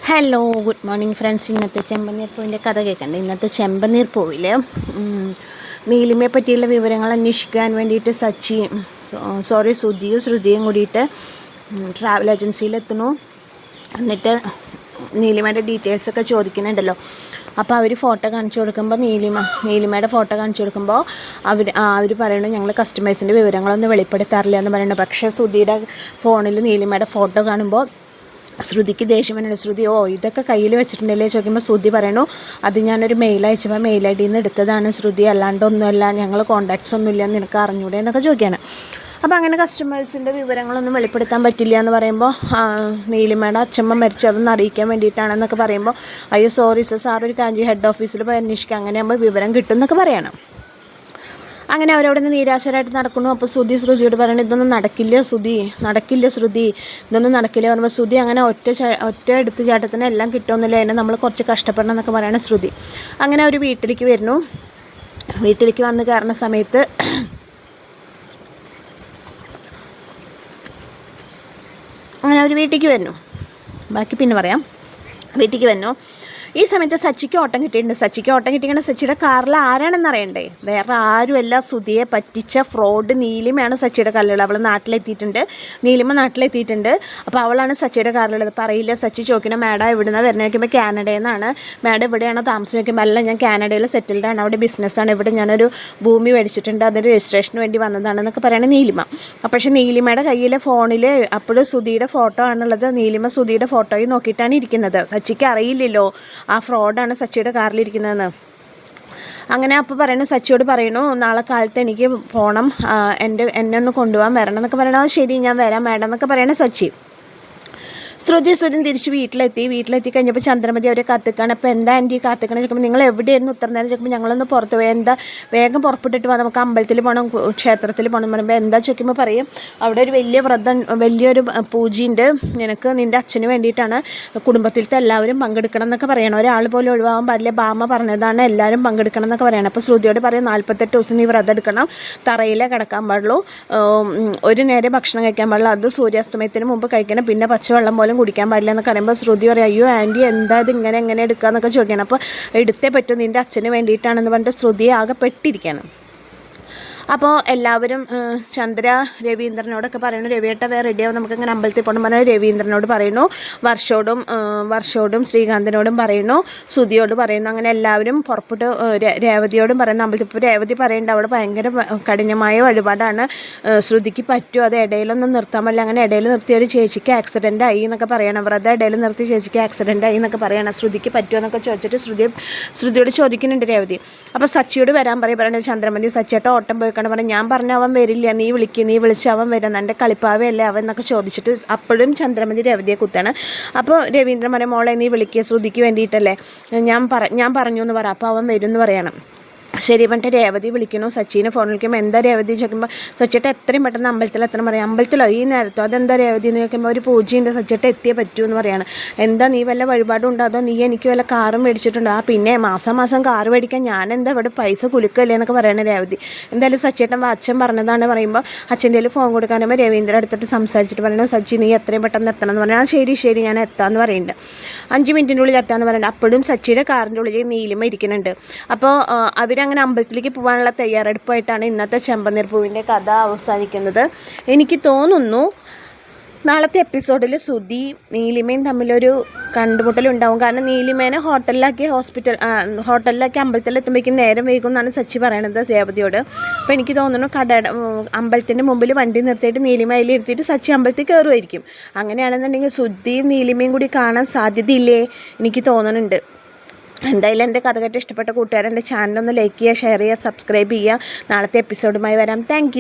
Hello good morning friends. ഇന്നത്തെ ചെമ്പനീർ പൂവിൻ്റെ കഥ കേൾക്കണ്ടേ. ഇന്നത്തെ ചെമ്പനീർ പൂവിൽ നീലിമയെ പറ്റിയുള്ള വിവരങ്ങൾ അന്വേഷിക്കാൻ വേണ്ടിയിട്ട് സുധിയും ശ്രുതിയും കൂടിയിട്ട് ട്രാവൽ ഏജൻസിയിലെത്തുന്നു. എന്നിട്ട് നീലിമയുടെ ഡീറ്റെയിൽസൊക്കെ ചോദിക്കുന്നുണ്ടല്ലോ. അപ്പോൾ അവർ ഫോട്ടോ കാണിച്ചു കൊടുക്കുമ്പോൾ നീലിമയുടെ ഫോട്ടോ കാണിച്ചു കൊടുക്കുമ്പോൾ അവർ പറയുന്നത് ഞങ്ങൾ കസ്റ്റമേഴ്സിൻ്റെ വിവരങ്ങളൊന്നും വെളിപ്പെടുത്താറില്ല എന്ന് പറയുന്നത്. പക്ഷേ ശ്രുതിയുടെ ഫോണിൽ നീലിമയുടെ ഫോട്ടോ കാണുമ്പോൾ ശ്രുതിക്ക് ദേഷ്യം വരുന്നുണ്ട്. ശ്രുതി ഇതൊക്കെ കയ്യിൽ വെച്ചിട്ടുണ്ടല്ലേ ചോദിക്കുമ്പോൾ ശ്രുതി പറയണു അത് ഞാനൊരു മെയിൽ അയച്ചപ്പോൾ മെയിൽ ഐ ഡിയിൽ നിന്ന് എടുത്തതാണ് ശ്രുതി, അല്ലാണ്ടൊന്നുമല്ല, ഞങ്ങൾ കോൺടാക്ട്സ് ഒന്നുമില്ല, നിനക്ക് അറിഞ്ഞൂടെ എന്നൊക്കെ ചോദിക്കുകയാണ്. അപ്പോൾ അങ്ങനെ കസ്റ്റമേഴ്സിൻ്റെ വിവരങ്ങളൊന്നും വെളിപ്പെടുത്താൻ പറ്റില്ല എന്ന് പറയുമ്പോൾ നീലിമയുടെ അച്ഛമ്മ മരിച്ചു, അതൊന്ന് അറിയിക്കാൻ വേണ്ടിയിട്ടാണെന്നൊക്കെ പറയുമ്പോൾ അയ്യോ സോറി സാർ ഒരു കാഞ്ചി ഹെഡ് ഓഫീസിൽ പോയി അന്വേഷിക്കുക, അങ്ങനെയാകുമ്പോൾ വിവരം കിട്ടും എന്നൊക്കെ പറയണം. അങ്ങനെ അവരവിടെ നിന്ന് നിരാശരായിട്ട് നടക്കുന്നു. അപ്പോൾ ശ്രുതിയോട് പറയണത് ഇതൊന്നും നടക്കില്ല ശ്രുതി, ഇതൊന്നും നടക്കില്ല പറയുമ്പോൾ ശ്രുതി അങ്ങനെ ഒറ്റ എടുത്ത് ചാട്ടത്തിന് എല്ലാം കിട്ടുമെന്നില്ല, അതിനെ നമ്മൾ കുറച്ച് കഷ്ടപ്പെടണം എന്നൊക്കെ പറയണം ശ്രുതി. അങ്ങനെ അവർ വീട്ടിലേക്ക് വരുന്നു. വീട്ടിലേക്ക് വന്ന് കയറുന്ന സമയത്ത് അങ്ങനെ അവർ വീട്ടിലേക്ക് വരുന്നു. ബാക്കി പിന്നെ പറയാം. വീട്ടിലേക്ക് വരുന്നു. ഈ സമയത്ത് സച്ചിക്ക് ഓട്ടം കിട്ടിയിട്ടുണ്ട്. സച്ചിയുടെ കാറിൽ ആരാണെന്ന് അറിയണ്ടേ? വേറെ ആരുമല്ല, ശ്രുതിയെ പറ്റിച്ച ഫ്രോഡ് നീലിമയാണ് സച്ചിയുടെ കാറിലുള്ളത്. അവൾ നീലിമ നാട്ടിലെത്തിയിട്ടുണ്ട്. അപ്പോൾ അവളാണ് സച്ചിയുടെ കാറിലുള്ളത്. പറയില്ല. സച്ചി ചോദിക്കണം മാഡം എവിടുന്നാണ് വരുന്നത് നോക്കുമ്പോൾ കാനഡയിൽ നിന്നാണ്. മാഡം എവിടെയാണോ താമസം നോക്കുമ്പോൾ അല്ല, ഞാൻ കാനഡയിൽ സെറ്റിൽഡാണ്, അവിടെ ബിസിനസ്സാണ്, ഇവിടെ ഞാനൊരു ഭൂമി മേടിച്ചിട്ടുണ്ട്, അതിൻ്റെ രജിസ്ട്രേഷന് വേണ്ടി വന്നതാണെന്നൊക്കെ പറയണത് നീലിമ. പക്ഷേ നീലിമയുടെ കയ്യിലെ ഫോണിൽ അപ്പോഴും ശ്രുതിയുടെ ഫോട്ടോ ആണുള്ളത്. നീലിമ ശ്രുതിയുടെ ഫോട്ടോയിൽ നോക്കിയിട്ടാണ് ഇരിക്കുന്നത്. സച്ചിക്ക് അറിയില്ലല്ലോ ആ ഫ്രോഡാണ് സച്ചിയുടെ കാറിലിരിക്കുന്നതെന്ന്. അങ്ങനെ അപ്പോൾ പറയുന്നു, സച്ചിയോട് പറയുന്നു നാളെ കാലത്ത് എനിക്ക് പോകണം, എന്നെ ഒന്ന് കൊണ്ടുപോകാൻ വരണം എന്നൊക്കെ പറയണത്. ശരി ഞാൻ വരാം മാഡം എന്നൊക്കെ പറയണേ സച്ചി. ശ്രുതി തിരിച്ച് വീട്ടിലെത്തി കഴിഞ്ഞപ്പോൾ ചന്ദ്രമതി അവരെ കാത്തിക്കാണ്. അപ്പോൾ എന്താ ആൻറ്റി കാത്തിക്കണം ചോദിക്കുമ്പോൾ നിങ്ങൾ എവിടെയായിരുന്നു ഉത്തരം നേരം ചോദിക്കുമ്പോൾ ഞങ്ങളൊന്ന് പുറത്ത് പോയി, എന്താ വേഗം പുറപ്പെട്ടിട്ട് പോകാം, നമുക്ക് അമ്പലത്തിൽ പോകണം, ക്ഷേത്രത്തിൽ പോകണം എന്ന് പറയുമ്പോൾ എന്താ ചോദിക്കുമ്പോൾ പറയും അവിടെ ഒരു വലിയൊരു പൂജയുണ്ട്, നിനക്ക് നിൻ്റെ അച്ഛന് വേണ്ടിയിട്ടാണ്, കുടുംബത്തിലത്തെ എല്ലാവരും പങ്കെടുക്കണം എന്നൊക്കെ പറയണം, ഒരാൾ പോലും ഒഴിവാകാൻ പാടില്ല, ബാമ പറഞ്ഞതാണ് എല്ലാവരും പങ്കെടുക്കണം എന്നൊക്കെ പറയണം. അപ്പോൾ ശ്രുതിയോട് പറയും 48 ദിവസം നീ വ്രതം എടുക്കണം, തറയിലേ കിടക്കാൻ പാടുള്ളൂ, ഒരു നേരം ഭക്ഷണം കഴിക്കാൻ പാടില്ല, അത് സൂര്യാസ്തമയത്തിന് മുമ്പ് കഴിക്കണം, പിന്നെ പച്ചവെള്ളം പോലും കുടിക്കാൻ പാടില്ല എന്നൊക്കെ പറയുമ്പോൾ ശ്രുതി പറയും അയ്യോ ആൻറ്റി എന്താ ഇത് എങ്ങനെ എടുക്കുക എന്നൊക്കെ ചോദിക്കണം. അപ്പോൾ എടുത്തേ പറ്റും, നിൻ്റെ അച്ഛന് വേണ്ടിയിട്ടാണെന്ന് പറഞ്ഞിട്ട് ശ്രുതിയെ ആകെ പെട്ടിരിക്കുകയാണ്. അപ്പോൾ എല്ലാവരും ചന്ദ്ര രവീന്ദ്രനോടൊക്കെ പറയുന്നു രവിയേട്ട വേറെ റെഡിയാവും, നമുക്കിങ്ങനെ അമ്പലത്തിൽ പോകണം പറഞ്ഞാൽ രവീന്ദ്രനോട് പറയുന്നു, വർഷോടും ശ്രീകാന്തനോടും പറയുന്നു, ശ്രുതിയോട് പറയുന്നു. അങ്ങനെ എല്ലാവരും പുറപ്പെട്ട് രേവതിയോടും പറയുന്നു അമ്പലത്തിൽ. ഇപ്പോൾ രേവതി പറയുന്നുണ്ട് അവിടെ ഭയങ്കര കഠിനമായ വഴിപാടാണ്, ശ്രുതിക്ക് പറ്റുമോ, അത് ഇടയിലൊന്നും നിർത്താൻ പറ്റില്ല, അങ്ങനെ ഇടയിൽ നിർത്തിയ ഒരു ചേച്ചിക്ക് ആക്സിഡൻ്റ് ആയി എന്നൊക്കെ പറയണം, വ്രതം ഇടയിൽ നിർത്തി ചേച്ചിക്ക് ആക്സിഡൻ്റ് ആയി എന്നൊക്കെ പറയണം. ശ്രുതിക്ക് പറ്റുമോ എന്നൊക്കെ ചോദിച്ചിട്ട് ശ്രുതിയോട് ചോദിക്കുന്നുണ്ട് രേവതി. അപ്പോൾ സച്ചിയോട് വരാൻ പറയുന്നത് ചന്ദ്രമതി, സച്ചിയേട്ട ഓട്ടം പോയി പറഞ്ഞു, ഞാൻ പറഞ്ഞ അവൻ വരില്ല, നീ വിളിച്ച് അവൻ വരാം, എൻ്റെ കളിപ്പാവയല്ലേ അവൻ എന്നൊക്കെ ചോദിച്ചിട്ട് അപ്പോഴും ചന്ദ്രമതി രേവതിയെ കുത്താണ്. അപ്പോൾ രവീന്ദ്രൻ പറയും മോളെ നീ വിളിക്കുക, ശ്രുതിക്ക് വേണ്ടിയിട്ടല്ലേ, ഞാൻ പറഞ്ഞു എന്ന് പറ, അപ്പോൾ അവൻ വരും എന്ന് പറയണം. ശരി പറഞ്ഞിട്ട് രേവതി വിളിക്കുന്നു, സച്ചിനെ ഫോൺ വിളിക്കുമ്പോൾ എന്താ രേവതി ചോദിക്കുമ്പോൾ സച്ചിട്ട് എത്രയും പെട്ടെന്ന് അമ്പലത്തിൽ എത്തണം പറയാം. അമ്പലത്തിലോ ഈ നേരത്തോ, അതെന്താ രേവതി എന്ന് ചോദിക്കുമ്പോൾ ഒരു പൂജയുണ്ട്, സച്ചിട്ട് എത്തിയേ പറ്റൂ എന്ന് പറയാണ്. എന്താ നീ വല്ല വഴിപാടുണ്ടോ, അതോ നീ എനിക്ക് വല്ല കാറും മേടിച്ചിട്ടുണ്ടോ? പിന്നെ മാസം കാറ് മേടിക്കാൻ ഞാൻ എന്താ ഇവിടെ പൈസ കുലുക്കല്ലേ എന്നൊക്കെ പറയണേ രേവതി. എന്തായാലും സച്ചേട്ടൻ അച്ഛൻ പറഞ്ഞതാണ് പറയുമ്പോൾ അച്ഛൻ്റെ കയ്യിൽ ഫോൺ കൊടുക്കാനുമ്പോൾ രവീന്ദ്രൻ എടുത്തിട്ട് സംസാരിച്ചിട്ട് പറയുന്നത് സച്ചി നീ എത്രയും പെട്ടെന്ന് എത്തണം എന്ന് പറഞ്ഞാൽ ശരി ഞാൻ എത്താമെന്ന് പറയുന്നുണ്ട്. 5 മിനിറ്റിൻ്റെ ഉള്ളിൽ എത്താമെന്ന് പറയുന്നുണ്ട്. അപ്പോഴും സച്ചിയുടെ കാറിൻ്റെ ഉള്ളിൽ നീലിമ ഇരിക്കുന്നുണ്ട്. അപ്പോൾ അവരങ്ങനെ അമ്പലത്തിലേക്ക് പോകാനുള്ള തയ്യാറെടുപ്പായിട്ടാണ് ഇന്നത്തെ ചെമ്പനീർ പൂവിൻ്റെ കഥ അവസാനിക്കുന്നത്. എനിക്ക് തോന്നുന്നു നാളത്തെ എപ്പിസോഡിൽ ശ്രുതി നീലിമയും തമ്മിലൊരു കണ്ടുമുട്ടലുണ്ടാവും. കാരണം നീലിമേനെ ഹോട്ടലിലാക്കി അമ്പലത്തിലെത്തുമ്പോഴേക്കും നേരം വൈകും എന്നാണ് സച്ചി പറയണത് രേവതിയോട്. അപ്പോൾ എനിക്ക് തോന്നുന്നു അമ്പലത്തിൻ്റെ മുമ്പിൽ വണ്ടി നിർത്തിയിട്ട് നീലിമ അതിൽ ഇരുത്തിയിട്ട് സച്ചി അമ്പലത്തിൽ കയറുമായിരിക്കും. അങ്ങനെയാണെന്നുണ്ടെങ്കിൽ ശ്രുതിയും നീലിമയും കൂടി കാണാൻ സാധ്യതയില്ലേ എനിക്ക് തോന്നുന്നുണ്ട്. എന്തായാലും എൻ്റെ കഥ കേട്ട് ഇഷ്ടപ്പെട്ട കൂട്ടുകാരെൻ്റെ ചാനലൊന്ന് ലൈക്ക് ചെയ്യുക, ഷെയർ ചെയ്യുക, സബ്സ്ക്രൈബ് ചെയ്യുക. നാളത്തെ എപ്പിസോഡുമായി വരാം. താങ്ക്